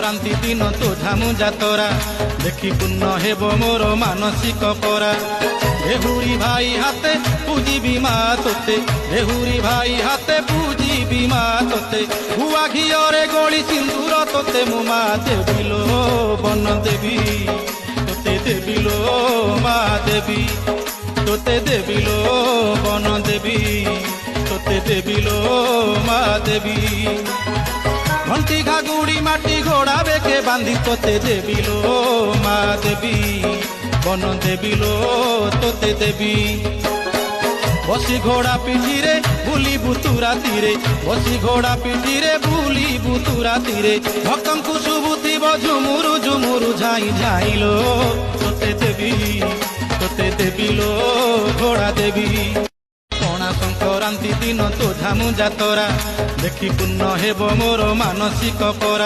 ସଂକ୍ରାନ୍ତି ଦିନ ତୋ ଝାମୁ ଯାତରା ଦେଖି ପୂର୍ଣ୍ଣ ହେବ ମୋର ମାନସିକ ପରା। ଦେହୁରୀ ଭାଇ ହାତେ ପୂଜିବି ମା ତୋତେ, ଦେହୁରୀ ଭାଇ ହାତେ ପୂଜିବି ମା ତୋତେ, ଗୁଆ ଘିଅରେ ଗୋଳି ସିନ୍ଦୁର ତୋତେ ମୁଁ ମା ଦେବିଲୋ ବନ ଦେବି, ତୋତେ ଦେବିଲୋ ମା ଦେବି, ତୋତେ ଦେବିଲୋ ବନ ଦେବି, ତୋତେ ଦେବିଲୋ ମା ଦେବି। ঘণ্টি ঘাগুড়ি মাটি ঘোড়া বেকে বাঁধি তোতে দেবিলো মা দেবী, বন দেবিলো তোতে দেবী। বসি ঘোড়া পিঠিরে বুলিবু তু রাতিরে, বসি ঘোড়া পিঠিরে বুলিবু তু রাতিরে, ভক্তଙ୍କୁ শুভୁଥିବ ঝুমুরু ঝুমুরু ঝাই ঝাইলো তোতে দেবী, তোতে দেবিলো ঘোড়া দেবী। পଣା ସଂକ୍ରାନ୍ତି ଦିନ ତୋ ଝାମୁ ଯାତରା ଦେଖି ପୂର୍ଣ୍ଣ ହେବ ମୋର ମାନସିକ ପରା।